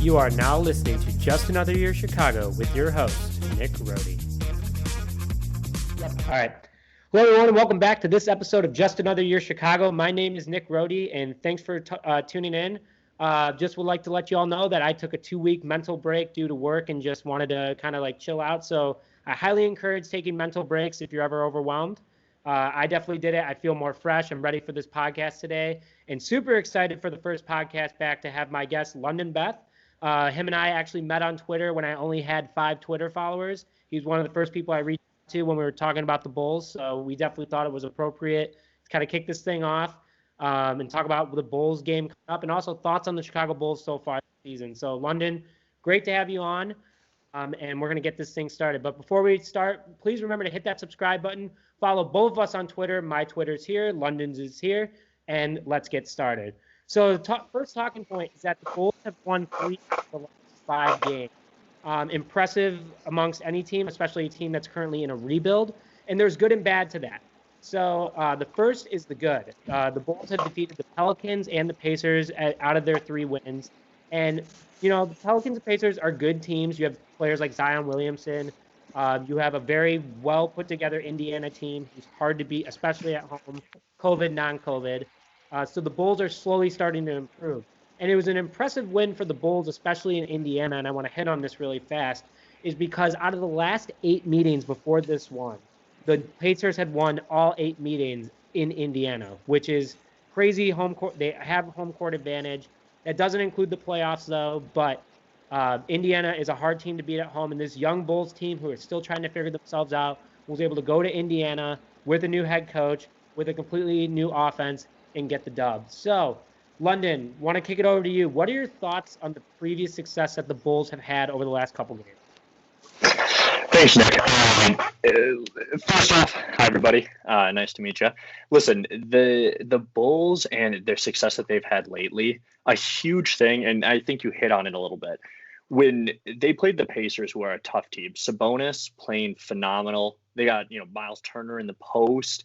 You are now listening to Just Another Year Chicago with your host, Nick Rohde. All right. Hello, everyone, and welcome back to this episode of Just Another Year Chicago. My name is Nick Rohde, and thanks for tuning in. Just would like to let you all know that I took a 2-week mental break due to work and just wanted to kind of like chill out. So I highly encourage taking mental breaks if you're ever overwhelmed. I definitely did it. I feel more fresh. I'm ready for this podcast today and super excited for the first podcast back to have my guest, London Beth. Him and I actually met on Twitter when I only had 5 Twitter followers. He's one of the first people I reached out to when we were talking about the Bulls. So we definitely thought it was appropriate to kind of kick this thing off and talk about the Bulls game coming up and also thoughts on the Chicago Bulls so far this season. So London, great to have you on. And we're going to get this thing started. But before we start, please remember to hit that subscribe button. Follow both of us on Twitter. My Twitter's here. London's is here. And let's get started. So the first talking point is that the Bulls have won 3 of the last 5 games. Impressive amongst any team, especially a team that's currently in a rebuild. And there's good and bad to that. So the first is the good. The Bulls have defeated the Pelicans and the Pacers out of their 3 wins. And, you know, the Pelicans and Pacers are good teams. You have players like Zion Williamson. You have a very well put together Indiana team who's hard to beat, especially at home, COVID, non-COVID. So the Bulls are slowly starting to improve. And it was an impressive win for the Bulls, especially in Indiana, and I want to hit on this really fast, is because out of the last 8 meetings before this one, the Pacers had won all 8 meetings in Indiana, which is crazy home court. They have home court advantage. That doesn't include the playoffs, though, but Indiana is a hard team to beat at home, and this young Bulls team who are still trying to figure themselves out was able to go to Indiana with a new head coach, with a completely new offense, and get the dub. So, London, want to kick it over to you. What are your thoughts on the previous success that the Bulls have had over the last couple games? Thanks, Nick. First off, hi, everybody. Nice to meet you. Listen, the Bulls and their success that they've had lately, a huge thing, and I think you hit on it a little bit. When they played the Pacers, who are a tough team, Sabonis playing phenomenal. They got, Miles Turner in the post.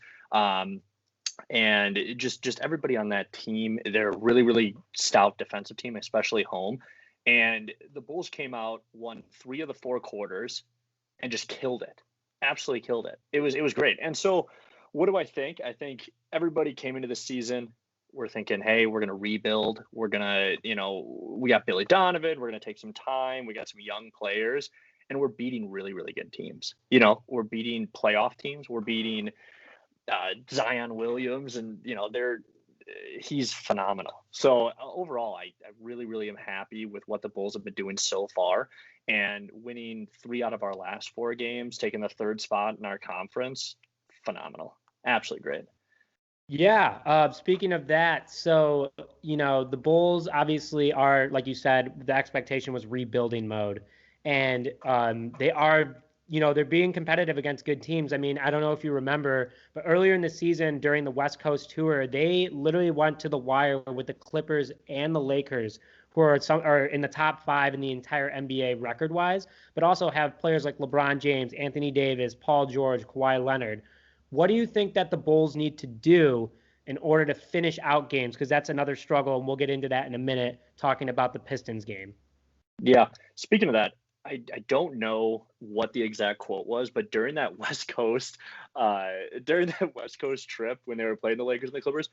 And just everybody on that team, they're a really, really stout defensive team, especially home. And the Bulls came out, won 3 of the 4 quarters, and just killed it. Absolutely killed it. It was great. And so what do I think? I think everybody came into the season, we're thinking, hey, we're going to rebuild. We're going to, we got Billy Donovan. We're going to take some time. We got some young players. And we're beating really, really good teams. We're beating playoff teams. We're beating Zion Williams, and he's phenomenal. So overall, I really, really am happy with what the Bulls have been doing so far, and winning 3 out of our last 4 games, taking the 3rd spot in our conference, phenomenal, absolutely great. Yeah. Speaking of that, so the Bulls obviously are, like you said, the expectation was rebuilding mode, and they are. They're being competitive against good teams. I mean, I don't know if you remember, but earlier in the season during the West Coast tour, they literally went to the wire with the Clippers and the Lakers, who are in the top 5 in the entire NBA record-wise, but also have players like LeBron James, Anthony Davis, Paul George, Kawhi Leonard. What do you think that the Bulls need to do in order to finish out games? Because that's another struggle, and we'll get into that in a minute, talking about the Pistons game. Yeah. Speaking of that, I don't know what the exact quote was, but during that West Coast trip when they were playing the Lakers and the Clippers,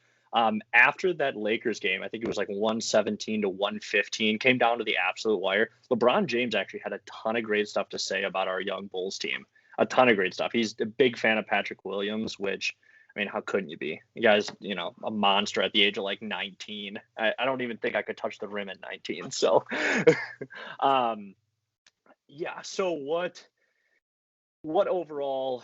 after that Lakers game, I think it was like 117 to 115, came down to the absolute wire. LeBron James actually had a ton of great stuff to say about our young Bulls team. A ton of great stuff. He's a big fan of Patrick Williams, which, I mean, how couldn't you be? You guys, a monster at the age of like 19. I don't even think I could touch the rim at 19. So, yeah. So what overall,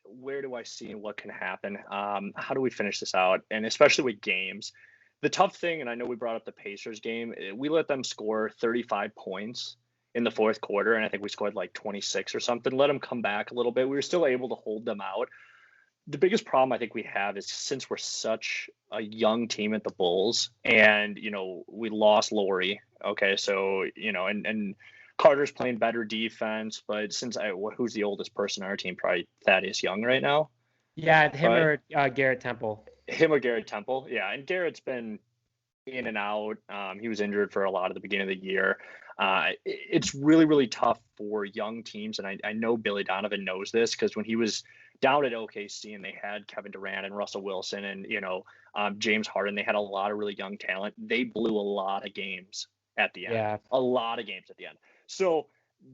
where do I see and what can happen? How do we finish this out? And especially with games, the tough thing, and I know we brought up the Pacers game, we let them score 35 points in the 4th quarter. And I think we scored like 26 or something, let them come back a little bit. We were still able to hold them out. The biggest problem I think we have is since we're such a young team at the Bulls and, we lost Laurie. Okay. So, and Carter's playing better defense, but since who's the oldest person on our team? Probably Thaddeus Young right now. Yeah, him or Garrett Temple. Him or Garrett Temple, yeah. And Garrett's been in and out. He was injured for a lot of the beginning of the year. It's really, really tough for young teams. And I know Billy Donovan knows this because when he was down at OKC and they had Kevin Durant and Russell Wilson and, James Harden, they had a lot of really young talent. They blew a lot of games at the end, Yeah. a lot of games at the end. So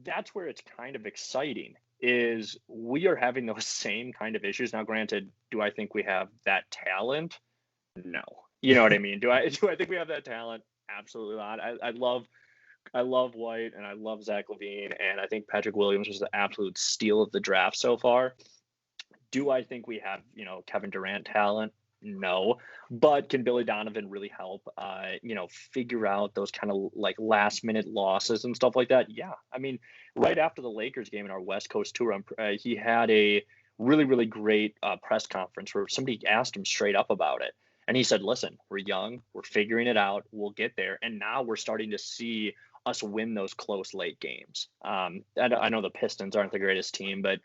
that's where it's kind of exciting is we are having those same kind of issues. Now, granted, do I think we have that talent? No. You know what I mean? Do I think we have that talent? Absolutely not. I love White and I love Zach LaVine and I think Patrick Williams was the absolute steal of the draft so far. Do I think we have, Kevin Durant talent? No. But can Billy Donovan really help figure out those kind of like last minute losses and stuff like that? Yeah. I mean, right after the Lakers game in our West Coast tour, he had a really, really great press conference where somebody asked him straight up about it. And he said, listen, we're young, we're figuring it out, we'll get there. And now we're starting to see us win those close late games. I know the Pistons aren't the greatest team, but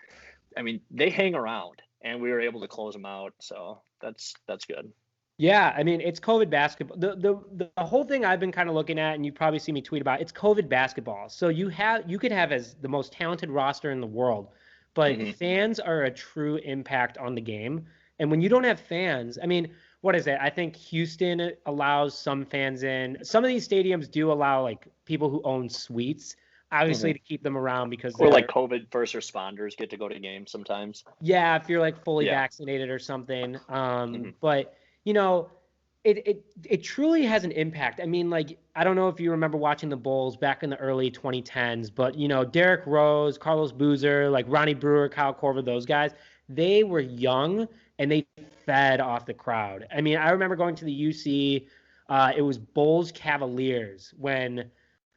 I mean, they hang around and we were able to close them out. So that's good. Yeah, I mean, it's COVID basketball. The whole thing I've been kind of looking at, and you probably see me tweet about, it's COVID basketball. So you could have as the most talented roster in the world, but fans are a true impact on the game. And when you don't have fans, I mean, what is it? I think Houston allows some fans in. Some of these stadiums do allow like people who own suites, obviously to keep them around because or like COVID first responders get to go to games sometimes. Yeah, if you're like fully vaccinated or something. But it truly has an impact. I mean, like, I don't know if you remember watching the Bulls back in the early 2010s, but Derrick Rose, Carlos Boozer, like Ronnie Brewer, Kyle Korver, those guys, they were young and they fed off the crowd. I mean, I remember going to the UC. It was Bulls Cavaliers when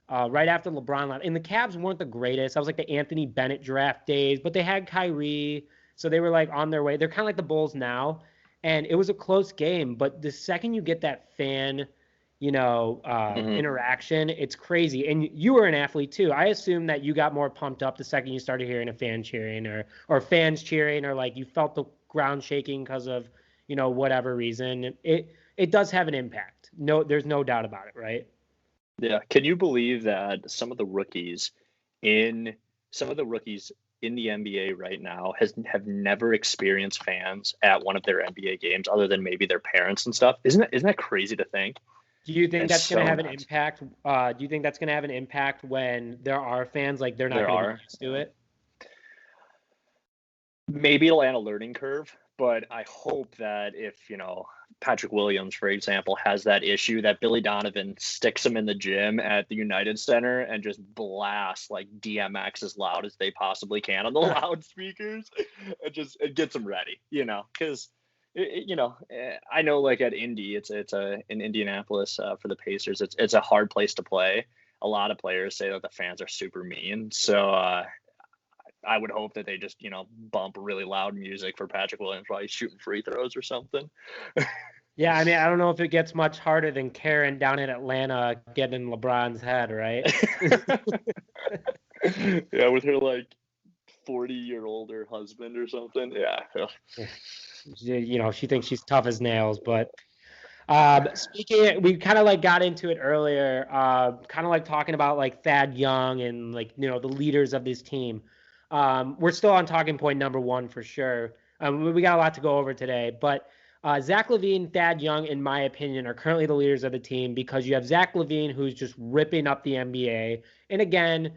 right after LeBron left. And the Cavs weren't the greatest. That was like the Anthony Bennett draft days, but they had Kyrie. So they were like on their way. They're kind of like the Bulls now. And it was a close game. But the second you get that fan, interaction, it's crazy. And you were an athlete too. I assume that you got more pumped up the second you started hearing a fan cheering or fans cheering or like you felt the ground shaking because of, whatever reason. It does have an impact. No, there's no doubt about it, right? Yeah. Can you believe that some of the rookies in the NBA right now have never experienced fans at one of their NBA games other than maybe their parents and stuff? Isn't that crazy to think? Do you think that's going to have an impact? Do you think that's going to have an impact when there are fans, like they're not going to be used to it? Maybe it'll add a learning curve, but I hope that if, Patrick Williams, for example, has that issue that Billy Donovan sticks him in the gym at the United Center and just blasts like DMX as loud as they possibly can on the loudspeakers and just it gets them ready, because I know like at Indy, it's in Indianapolis for the Pacers. It's a hard place to play. A lot of players say that the fans are super mean. So I would hope that they just, bump really loud music for Patrick Williams while he's shooting free throws or something. Yeah, I mean, I don't know if it gets much harder than Karen down in Atlanta getting in LeBron's head, right? Yeah, with her like 40-year-older husband or something. Yeah. She thinks she's tough as nails, but we kind of like got into it earlier, kind of like talking about like Thad Young and like, the leaders of this team. We're still on talking point number one for sure. We got a lot to go over today, but Zach LaVine, Thad Young, in my opinion, are currently the leaders of the team because you have Zach LaVine, who's just ripping up the NBA. And again,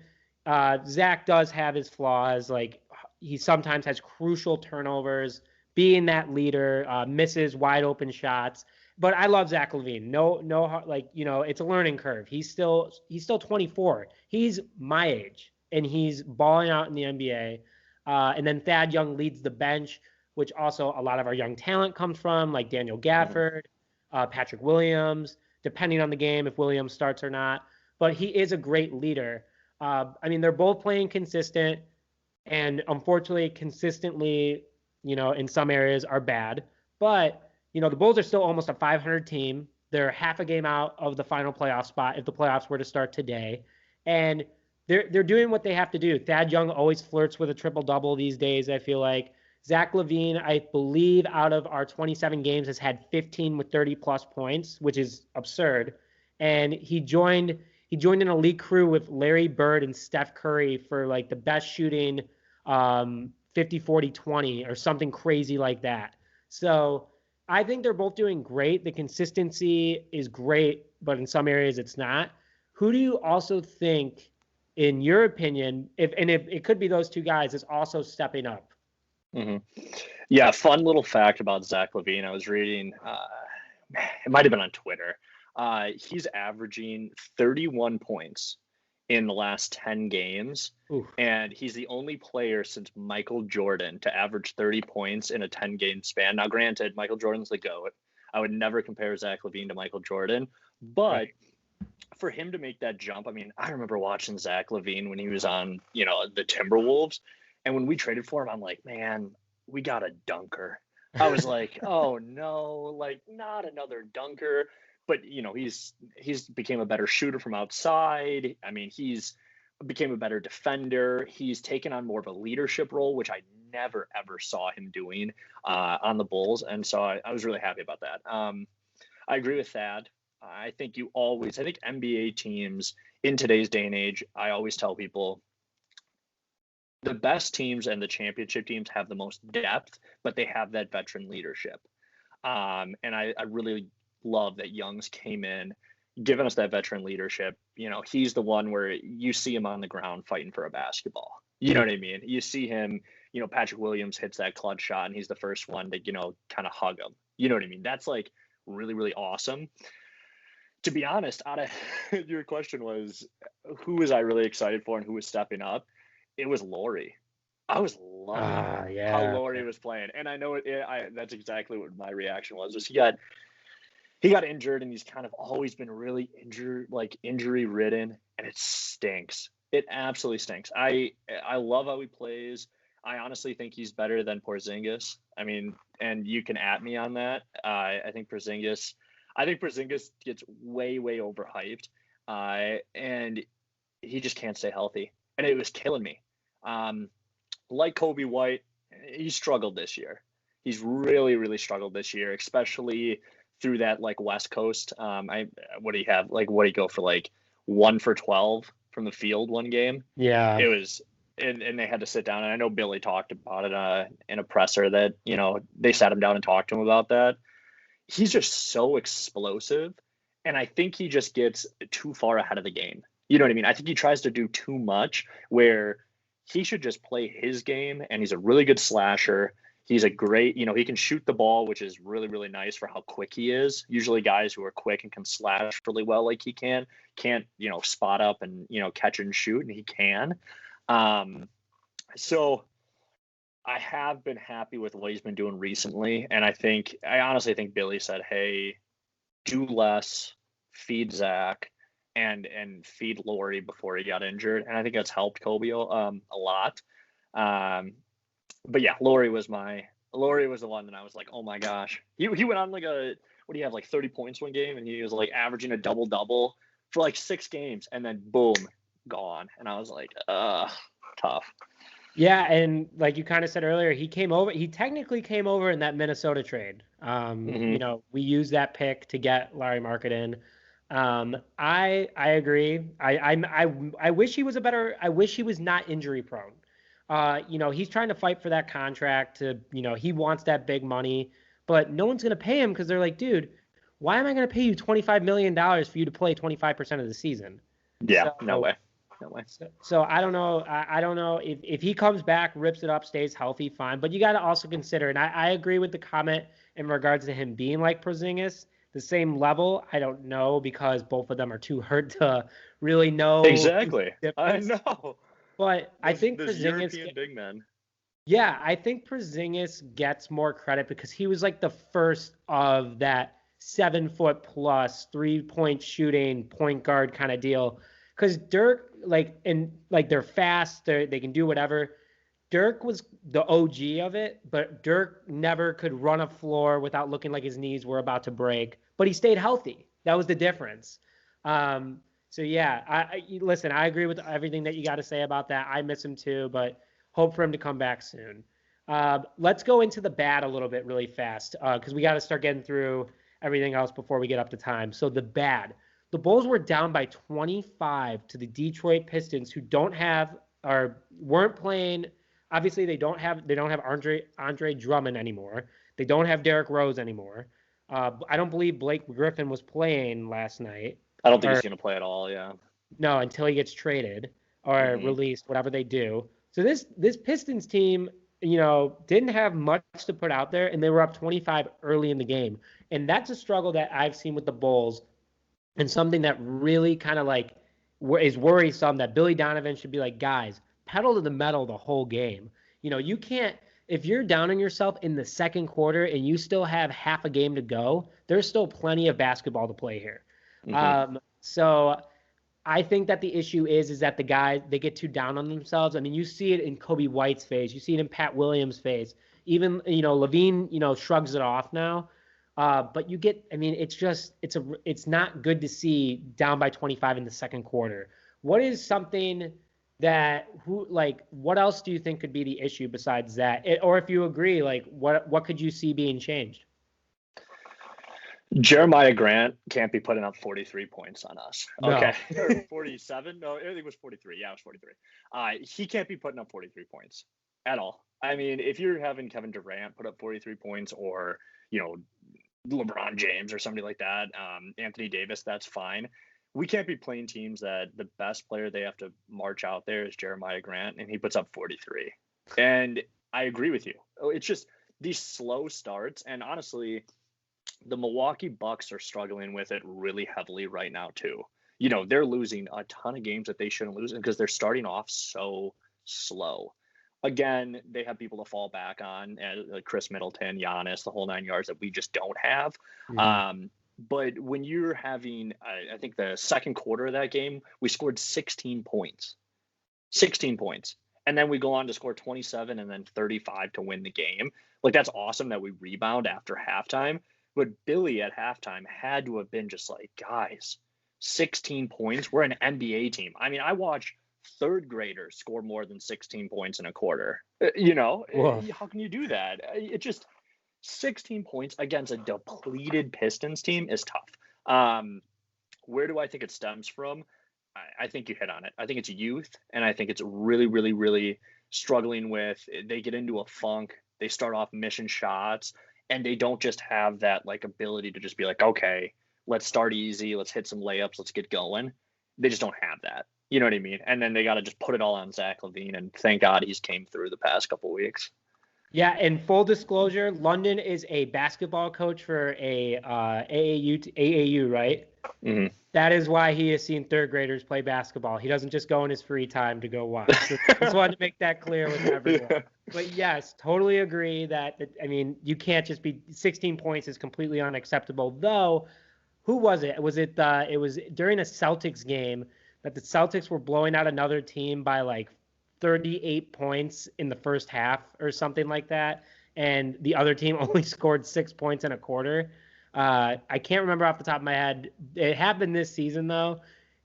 Zach does have his flaws. Like he sometimes has crucial turnovers, being that leader, misses wide open shots. But I love Zach LaVine. No, it's a learning curve. He's still 24. He's my age, and he's balling out in the NBA. And then Thad Young leads the bench, which also a lot of our young talent comes from, like Daniel Gafford, Patrick Williams, depending on the game, if Williams starts or not. But he is a great leader. I mean, they're both playing consistent, and unfortunately, consistently, in some areas are bad. But the Bulls are still almost a 500 team. They're half a game out of the final playoff spot if the playoffs were to start today. And they're doing what they have to do. Thad Young always flirts with a triple-double these days, I feel like. Zach LaVine, I believe, out of our 27 games, has had 15 with 30-plus points, which is absurd. And he joined an elite crew with Larry Bird and Steph Curry for like the best shooting 50, 40, 20 or something crazy like that. So I think they're both doing great. The consistency is great, but in some areas it's not. Who do you also think, in your opinion, if it could be those two guys, is also stepping up? Mm-hmm. Yeah, fun little fact about Zach LaVine. I was reading, it might have been on Twitter. He's averaging 31 points in the last 10 games. Oof. And he's the only player since Michael Jordan to average 30 points in a 10-game span. Now, granted, Michael Jordan's the GOAT. I would never compare Zach LaVine to Michael Jordan. But Right. for him to make that jump, I mean, I remember watching Zach LaVine when he was on, the Timberwolves. And when we traded for him, I'm like, man, we got a dunker. I was like, oh no, like not another dunker. But he's became a better shooter from outside. I mean, he's became a better defender. He's taken on more of a leadership role, which I never ever saw him doing on the Bulls, and so I was really happy about that. I agree with Thad. I think NBA teams in today's day and age, I always tell people the best teams and the championship teams have the most depth, but they have that veteran leadership. And I really love that Young's came in, giving us that veteran leadership. He's the one where you see him on the ground fighting for a basketball. You know what I mean? You see him, Patrick Williams hits that clutch shot and he's the first one to, kind of hug him. You know what I mean? That's like really, really awesome. To be honest, out of your question was who was I really excited for and who was stepping up? It was Laurie. I was loving how Laurie was playing. And I know that's exactly what my reaction was he got injured and he's kind of always been really injury ridden, and it stinks. It absolutely stinks. I love how he plays. I honestly think he's better than Porzingis. I mean, and you can at me on that. I think Porzingis gets way, way overhyped. And he just can't stay healthy. And it was killing me. Like Kobe White, he struggled this year. He's really, really struggled this year, especially through that West Coast. What do you have? What do you go for 1 for 12 from the field one game? Yeah. It was, and they had to sit down. And I know Billy talked about it in a presser that, they sat him down and talked to him about that. He's just so explosive. And I think he just gets too far ahead of the game. You know what I mean? I think he tries to do too much where he should just play his game, and he's a really good slasher. He's a great, he can shoot the ball, which is really, really nice for how quick he is. Usually guys who are quick and can slash really well like he can't, spot up and, catch and shoot, and he can. So I have been happy with what he's been doing recently. And I honestly think Billy said, hey, do less, feed Zach, and feed Laurie before he got injured. And I think that's helped Kobe a lot. But yeah, Laurie was the one that I was like, oh my gosh. He went on what do you have, 30 points one game, and he was averaging a double for 6 games, and then boom, gone. And I was like, tough. Yeah, and like you kind of said earlier, he technically came over in that Minnesota trade. We used that pick to get Larry Marketing. I agree. I wish he was I wish he was not injury prone. He's trying to fight for that contract he wants that big money, but no one's going to pay him because they're like, dude, why am I going to pay you $25 million for you to play 25% of the season? Yeah, no way. So I don't know. I don't know if he comes back, rips it up, stays healthy, fine. But you got to also consider, and I agree with the comment in regards to him being like Porzingis, the same level. I don't know because both of them are too hurt to really know. Exactly. I know. But I think Porzingis, European big men. Yeah, I think Porzingis gets more credit because he was the first of that 7-foot plus 3-point shooting point guard kind of deal. Because Dirk, they're fast, they can do whatever. Dirk was the OG of it, but Dirk never could run a floor without looking like his knees were about to break. But he stayed healthy. That was the difference. So yeah, listen, I agree with everything that you got to say about that. I miss him too, but hope for him to come back soon. Let's go into the bad a little bit really fast because we got to start getting through everything else before we get up to time. So the bad. The Bulls were down by 25 to the Detroit Pistons, who don't have or weren't playing. Obviously, they don't have Andre Drummond anymore. They don't have Derrick Rose anymore. I don't believe Blake Griffin was playing last night. I don't think he's going to play at all. Yeah. No, until he gets traded or released, whatever they do. So this Pistons team, didn't have much to put out there, and they were up 25 early in the game. And that's a struggle that I've seen with the Bulls, and something that really kind of like is worrisome, that Billy Donovan should be like, guys, pedal to the metal the whole game. You can't, if you're down on yourself in the second quarter and you still have half a game to go, there's still plenty of basketball to play here. So I think that the issue is that the guys, they get too down on themselves. I mean, you see it in Kobe White's face. You see it in Pat Williams' face. Even, LaVine, shrugs it off now. But you get, I mean, it's not good to see down by 25 in the second quarter. What is something what else do you think could be the issue besides that? Or if you agree, like what could you see being changed? Jeremiah Grant can't be putting up 43 points on us. No. Okay. 47? No, I think it was 43. Yeah, it was 43. He can't be putting up 43 points at all. I mean, if you're having Kevin Durant put up 43 points or, LeBron James or somebody like that, Anthony Davis, that's fine. We can't be playing teams that the best player they have to march out there is Jeremiah Grant, and he puts up 43. And I agree with you. It's just these slow starts, and honestly, the Milwaukee Bucks are struggling with it really heavily right now too. They're losing a ton of games that they shouldn't lose because they're starting off so slow. Again, they have people to fall back on, like Chris Middleton, Giannis, the whole 9 yards that we just don't have. But when you're having, I think the second quarter of that game, we scored 16 points. 16 points. And then we go on to score 27 and then 35 to win the game. Like, that's awesome that we rebound after halftime. But Billy at halftime had to have been just like, guys, 16 points. We're an NBA team. I mean, I watch third graders score more than 16 points in a quarter. Whoa. How can you do that? It just 16 points against a depleted Pistons team is tough. Where do I think it stems from? I think you hit on it. I think it's youth, and I think it's really, really, really struggling with. They get into a funk. They start off missing shots. And they don't just have that like ability to just be like, okay, let's start easy. Let's hit some layups. Let's get going. They just don't have that. You know what I mean? And then they got to just put it all on Zach LaVine. And thank God he's came through the past couple of weeks. Yeah. And full disclosure, London is a basketball coach for a AAU, right? Mm-hmm. That is why he has seen third graders play basketball. He doesn't just go in his free time to go watch. So just wanted to make that clear with everyone. Yeah. But yes, totally agree that, I mean, you can't just be 16 points is completely unacceptable. Though, who was it? It was during a Celtics game that the Celtics were blowing out another team by like 38 points in the first half or something like that. And the other team only scored 6 points in a quarter. I can't remember off the top of my head. It happened this season, though,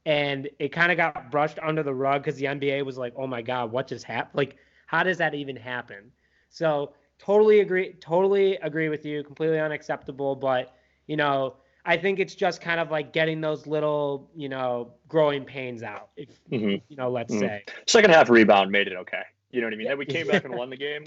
and it kind of got brushed under the rug because the NBA was like, oh, my God, what just happened? Like, how does that even happen? So totally agree with you. Completely unacceptable. But, I think it's just kind of like getting those little, growing pains out, if, let's say. Second half rebound made it okay. You know what I mean? Then we came back and won the game.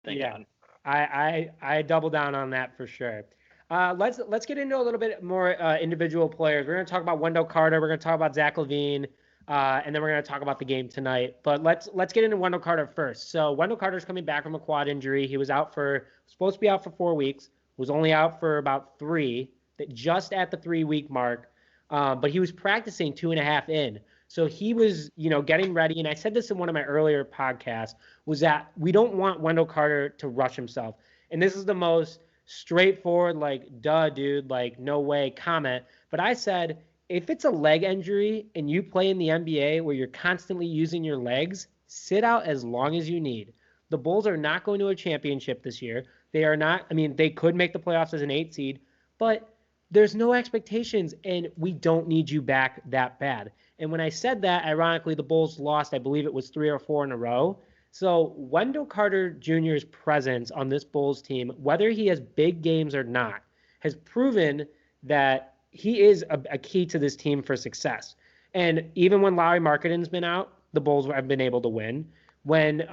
Thank God. I double down on that for sure. Let's get into a little bit more individual players. We're going to talk about Wendell Carter. We're going to talk about Zach LaVine, and then we're going to talk about the game tonight. But let's get into Wendell Carter first. So Wendell Carter's coming back from a quad injury. He was supposed to be out for 4 weeks. Was only out for about 3. Just at the 3-week mark. But he was practicing 2.5 in. So he was, getting ready. And I said this in one of my earlier podcasts, was that we don't want Wendell Carter to rush himself. And this is the most straightforward, like, duh, dude, like, no way comment. But I said, if it's a leg injury and you play in the NBA where you're constantly using your legs, sit out as long as you need. The Bulls are not going to a championship this year. They are not. I mean, they could make the playoffs as an 8 seed, but there's no expectations, and we don't need you back that bad. And when I said that, ironically, the Bulls lost, I believe it was 3 or 4 in a row. So Wendell Carter Jr.'s presence on this Bulls team, whether he has big games or not, has proven that he is a key to this team for success. And even when Lauri Markkanen's been out, the Bulls have been able to win. When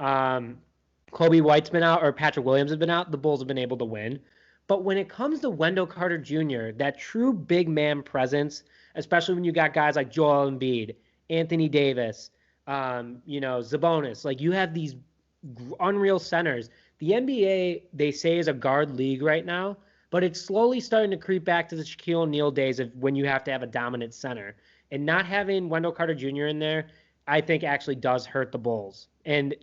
Kobe White's been out or Patrick Williams has been out, the Bulls have been able to win. But when it comes to Wendell Carter Jr., that true big man presence, especially when you got guys like Joel Embiid, Anthony Davis, Sabonis, like you have these unreal centers. The NBA, they say, is a guard league right now, but it's slowly starting to creep back to the Shaquille O'Neal days of when you have to have a dominant center. And not having Wendell Carter Jr. in there, I think actually does hurt the Bulls. And,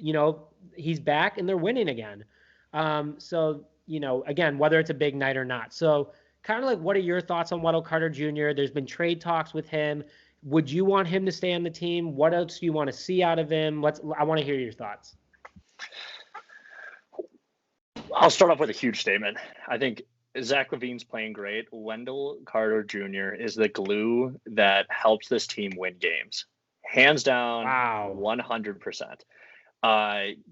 he's back and they're winning again. Again, whether it's a big night or not. So kind of like, what are your thoughts on Wendell Carter Jr.? There's been trade talks with him. Would you want him to stay on the team? What else do you want to see out of him? I want to hear your thoughts. I'll start off with a huge statement. I think Zach LaVine's playing great. Wendell Carter Jr. is the glue that helps this team win games. Hands down, wow. 100%.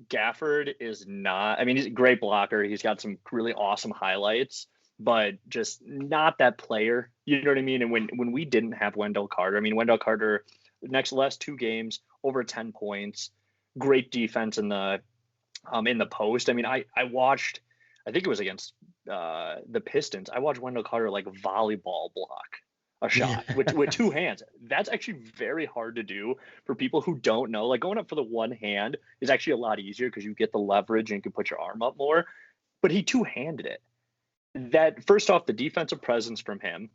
Gafford is not, he's a great blocker. He's got some really awesome highlights, but just not that player. You know what I mean? And when we didn't have Wendell Carter, Wendell Carter, last 2 games, over 10 points, great defense in the post. I watched, I think it was against the Pistons. I watched Wendell Carter like volleyball block a shot with 2 hands. That's actually very hard to do for people who don't know. Like going up for the one hand is actually a lot easier because you get the leverage and you can put your arm up more. But he 2-handed it. That first off, the defensive presence from him,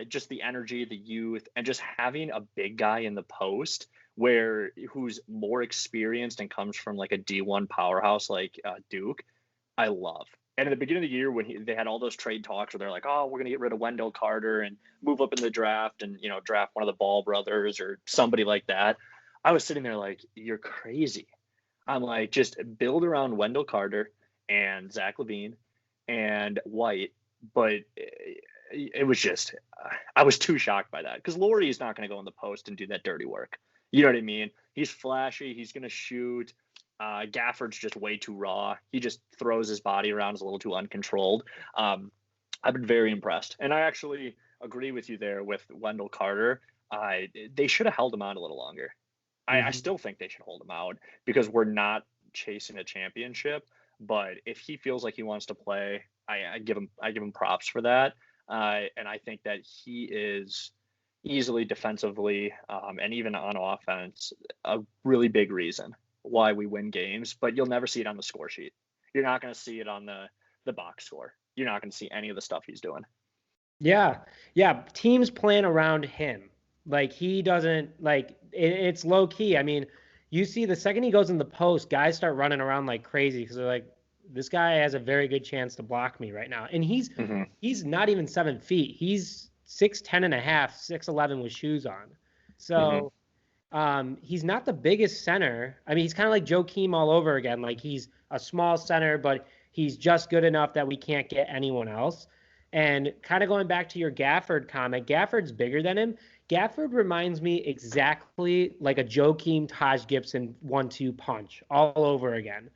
just the energy, the youth, and just having a big guy in the post who's more experienced and comes from like a D1 powerhouse like Duke, I love. And at the beginning of the year, when they had all those trade talks where they're like, oh, we're going to get rid of Wendell Carter and move up in the draft and, draft one of the Ball brothers or somebody like that, I was sitting there like, you're crazy. I'm like, just build around Wendell Carter and Zach LaVine and White. But it was just, I was too shocked by that because Lauri is not going to go in the post and do that dirty work. You know what I mean? He's flashy. He's going to shoot. Gafford's just way too raw. He just throws his body around, is a little too uncontrolled. I've been very impressed. And I actually agree with you there with Wendell Carter. They should have held him out a little longer. I still think they should hold him out because we're not chasing a championship. But if he feels like he wants to play, I give him props for that. And I think that he is easily defensively and even on offense a really big reason why we win games, but you'll never see it on the score sheet. You're not going to see it on the box score. You're not going to see any of the stuff he's doing. Yeah. Teams plan around him. Like he doesn't it's low key. You see the second he goes in the post, guys start running around like crazy because they're like, this guy has a very good chance to block me right now. And he's not even 7 feet. He's 6'10" and a half, 6'11" with shoes on. So he's not the biggest center. He's kind of like Joakim all over again. Like he's a small center, but he's just good enough that we can't get anyone else. And kind of going back to your Gafford comment, Gafford's bigger than him. Gafford reminds me exactly like a Joakim Taj Gibson 1-2 punch all over again.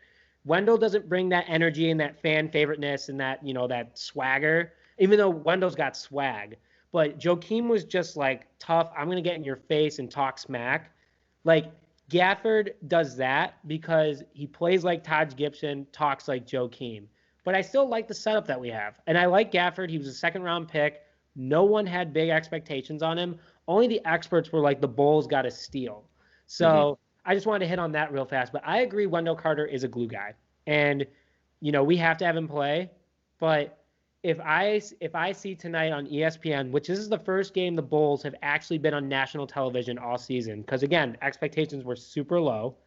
Wendell doesn't bring that energy and that fan favoriteness and that, that swagger, even though Wendell's got swag. But Joakim was just like tough. I'm going to get in your face and talk smack. Like Gafford does that because he plays like Taj Gibson, talks like Joakim. But I still like the setup that we have. And I like Gafford. He was a 2nd-round pick. No one had big expectations on him. Only the experts were like, the Bulls got to steal. So I just wanted to hit on that real fast. But I agree Wendell Carter is a glue guy. And, we have to have him play. But if I see tonight on ESPN, which this is the first game the Bulls have actually been on national television all season, because, again, expectations were super low.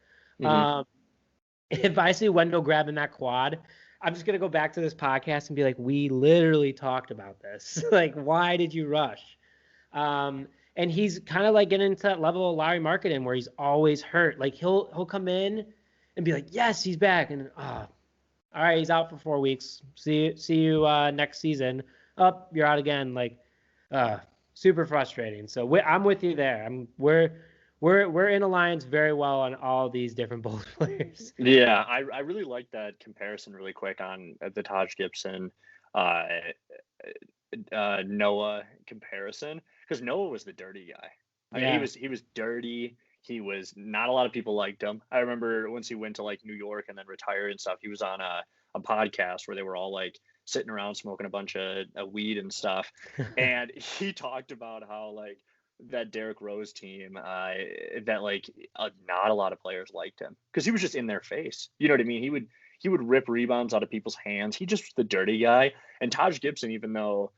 If I see Wendell grabbing that quad, I'm just going to go back to this podcast and be like, we literally talked about this. Like, why did you rush? And he's kind of like getting into that level of Lauri Markkanen where he's always hurt. Like, he'll come in and be like, yes, he's back. And, all right, he's out for 4 weeks. See you next season. You're out again. Like, super frustrating. So I'm with you there. we're in alliance very well on all these different Bulls players. Yeah, I really like that comparison really quick on the Taj Gibson uh, Noah comparison, because Noah was the dirty guy. I mean, Yeah. he was dirty. He was not a lot of people liked him. I remember once he went to like New York and then retired and stuff. He was on a podcast where they were all like sitting around smoking a bunch of weed and stuff, and he talked about how like that Derrick Rose team that like not a lot of players liked him because he was just in their face. You know what I mean? He would rip rebounds out of people's hands. He just was the dirty guy. And Taj Gibson, even though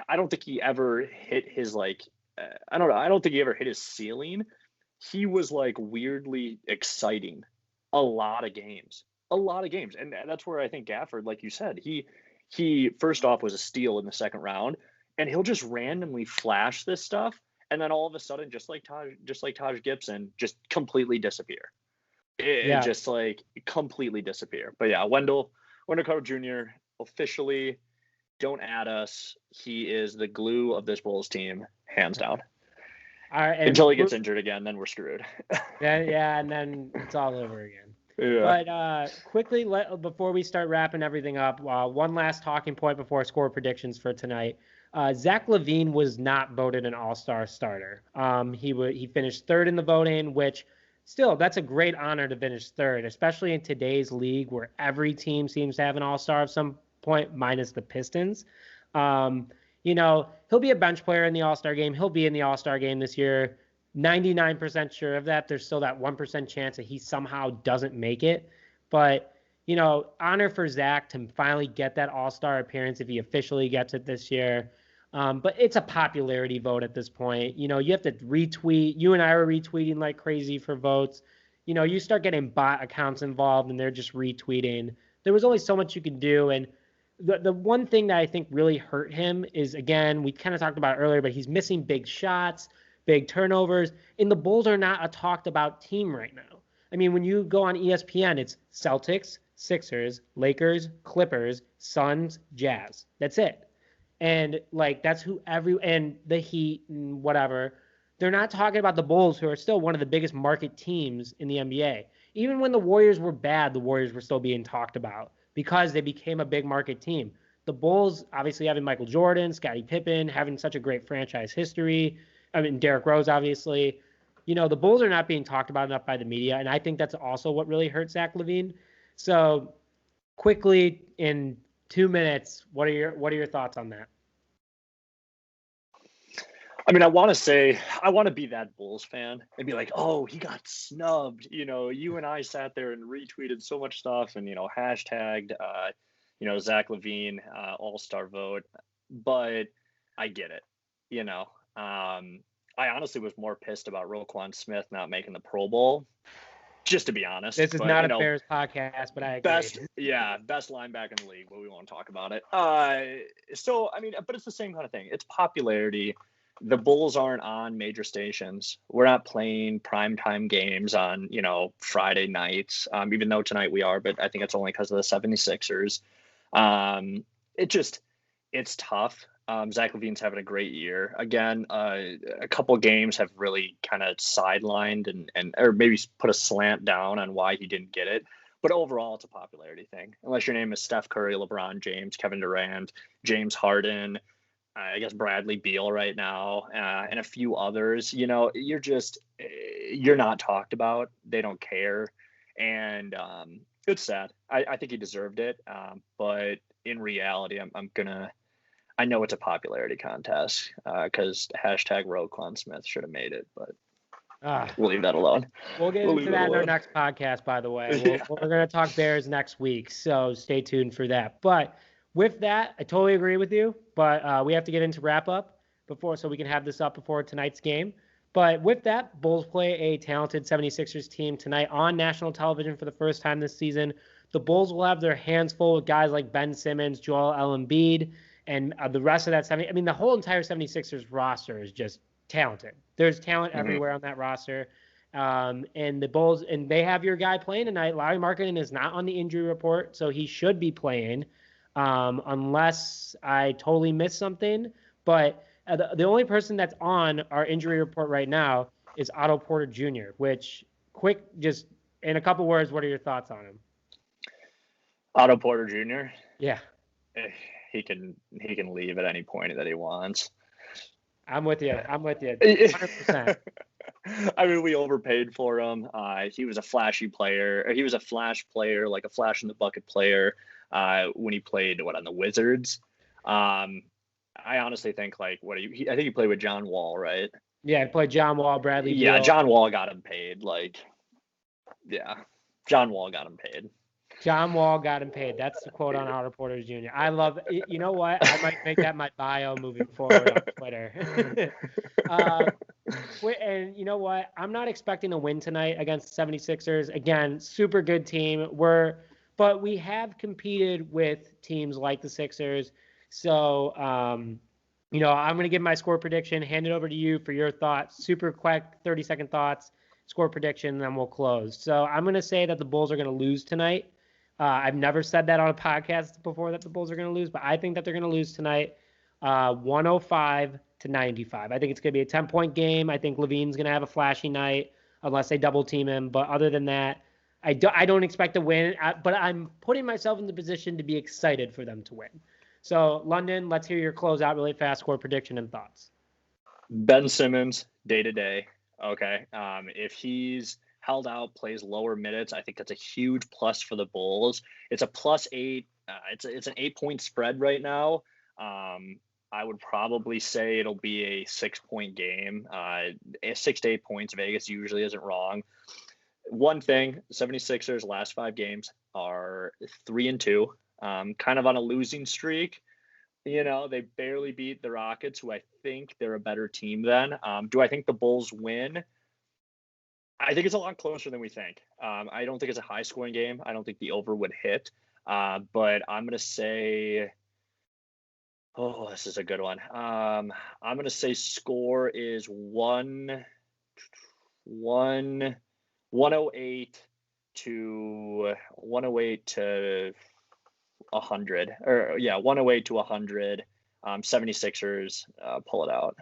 I don't think he ever hit his like I don't know. I don't think he ever hit his ceiling. He was like weirdly exciting a lot of games, and that's where I think Gafford, like you said, he first off was a steal in the second round, and he'll just randomly flash this stuff, and then all of a sudden, just like Taj Gibson, just completely disappear. It Yeah. just like completely disappear. But yeah, Wendell Carter Jr. officially don't add us. He is the glue of this Bulls team, hands down. All right, Until he gets injured again, then we're screwed. yeah, and then it's all over again. Yeah. But quickly, before we start wrapping everything up, one last talking point before score predictions for tonight. Zach LaVine was not voted an All-Star starter. He finished third in the voting, which still that's a great honor to finish third, especially in today's league where every team seems to have an All-Star at some point, minus the Pistons. Um, he'll be a bench player in the All-Star game. He'll be in the All-Star game this year. 99% sure of that. There's still that 1% chance that he somehow doesn't make it. But, honor for Zach to finally get that All-Star appearance if he officially gets it this year. But it's a popularity vote at this point. You have to retweet. You and I are retweeting like crazy for votes. You start getting bot accounts involved and they're just retweeting. There was only so much you could do. And the one thing that I think really hurt him is, again, we kind of talked about it earlier, but he's missing big shots, big turnovers, and the Bulls are not a talked about team right now. I mean, when you go on ESPN, it's Celtics, Sixers, Lakers, Clippers, Suns, Jazz. That's it. And like that's who and the Heat and whatever. They're not talking about the Bulls, who are still one of the biggest market teams in the NBA. Even when the Warriors were bad, the Warriors were still being talked about because they became a big market team. The Bulls, obviously having Michael Jordan, Scottie Pippen, having such a great franchise history. I mean, Derrick Rose, obviously. The Bulls are not being talked about enough by the media, and I think that's also what really hurt Zach LaVine. So, quickly, in 2 minutes, what are your thoughts on that? I mean, I want to be that Bulls fan and be like, oh, he got snubbed. You and I sat there and retweeted so much stuff and, hashtagged, Zach LaVine All-Star vote. But I get it. I honestly was more pissed about Roquan Smith not making the Pro Bowl, just to be honest. This is not a Bears podcast, but I agree. Best linebacker in the league, but we won't talk about it. So, I mean, but it's the same kind of thing. It's popularity. The Bulls aren't on major stations. We're not playing primetime games on, Friday nights, even though tonight we are, but I think it's only because of the 76ers. It's tough. Zach LaVine's having a great year. Again, a couple games have really kind of sidelined and or maybe put a slant down on why he didn't get it. But overall, it's a popularity thing. Unless your name is Steph Curry, LeBron James, Kevin Durant, James Harden, I guess Bradley Beal right now, and a few others, you're not talked about. They don't care. And it's sad. I think he deserved it. But in reality, I know it's a popularity contest because hashtag Roquan Smith should have made it, but we'll leave that alone. We'll get into that in our next podcast, by the way. We're going to talk Bears next week, so stay tuned for that. But with that, I totally agree with you, but we have to get into wrap-up so we can have this up before tonight's game. But with that, Bulls play a talented 76ers team tonight on national television for the first time this season. The Bulls will have their hands full with guys like Ben Simmons, Joel Embiid, and the rest of that the whole entire 76ers roster is just talented. There's talent everywhere on that roster. And the Bulls, and they have your guy playing tonight. Lauri Markkanen is not on the injury report, so he should be playing. Unless I totally missed something. But the only person that's on our injury report right now is Otto Porter Jr., which just in a couple words, what are your thoughts on him? Otto Porter Jr. Yeah. He can leave at any point that he wants. I'm with you. 100%. I mean, we overpaid for him. He was a flashy player. He was a flash player, like a flash in the bucket player when he played on the Wizards. I honestly think I think he played with John Wall, right? Yeah, he played John Wall, Bradley Beal. Yeah, John Wall got him paid. John Wall got him paid. John Wall got him paid. That's the quote on Otto Porter Jr. I love it. You know what? I might make that my bio moving forward on Twitter. And you know what? I'm not expecting a win tonight against the 76ers. Again, super good team. But we have competed with teams like the Sixers. So, I'm going to give my score prediction, hand it over to you for your thoughts. Super quick, 30-second thoughts, score prediction, and then we'll close. So I'm going to say that the Bulls are going to lose tonight. I've never said that on a podcast before that the Bulls are going to lose, but I think that they're going to lose tonight 105-95. I think it's going to be a 10-point game. I think LaVine's going to have a flashy night unless they double team him. But other than that, I don't expect a win, but I'm putting myself in the position to be excited for them to win. So, London, let's hear your closeout really fast, score prediction and thoughts. Ben Simmons, day-to-day. Okay. If he's held out, plays lower minutes, I think that's a huge plus for the Bulls. It's a +8. It's an 8-point spread right now. I would probably say it'll be a 6-point game. 6 to 8 points. Vegas usually isn't wrong. One thing, 76ers last 5 games are 3-2, kind of on a losing streak. They barely beat the Rockets, who I think they're a better team than. Do I think the Bulls win? I think it's a lot closer than we think. I don't think it's a high-scoring game. I don't think the over would hit. But I'm going to say, this is a good one. I'm going to say score is 108 to 100. Or 108 to 100. 76ers pull it out.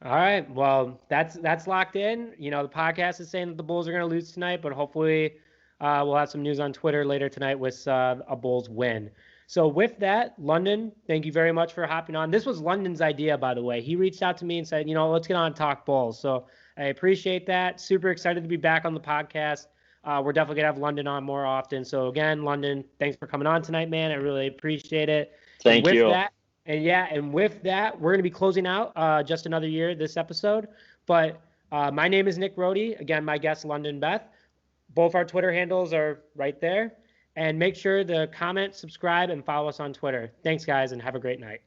All right. Well, that's locked in. The podcast is saying that the Bulls are going to lose tonight, but hopefully we'll have some news on Twitter later tonight with a Bulls win. So with that, London, thank you very much for hopping on. This was London's idea, by the way. He reached out to me and said, let's get on and talk Bulls. So I appreciate that. Super excited to be back on the podcast. We're definitely going to have London on more often. So again, London, thanks for coming on tonight, man. I really appreciate it. Thank you. And with that, we're going to be closing out Just Another Year this episode. But my name is Nick Rohde. Again, my guest, London Beth. Both our Twitter handles are right there. And make sure to comment, subscribe, and follow us on Twitter. Thanks, guys, and have a great night.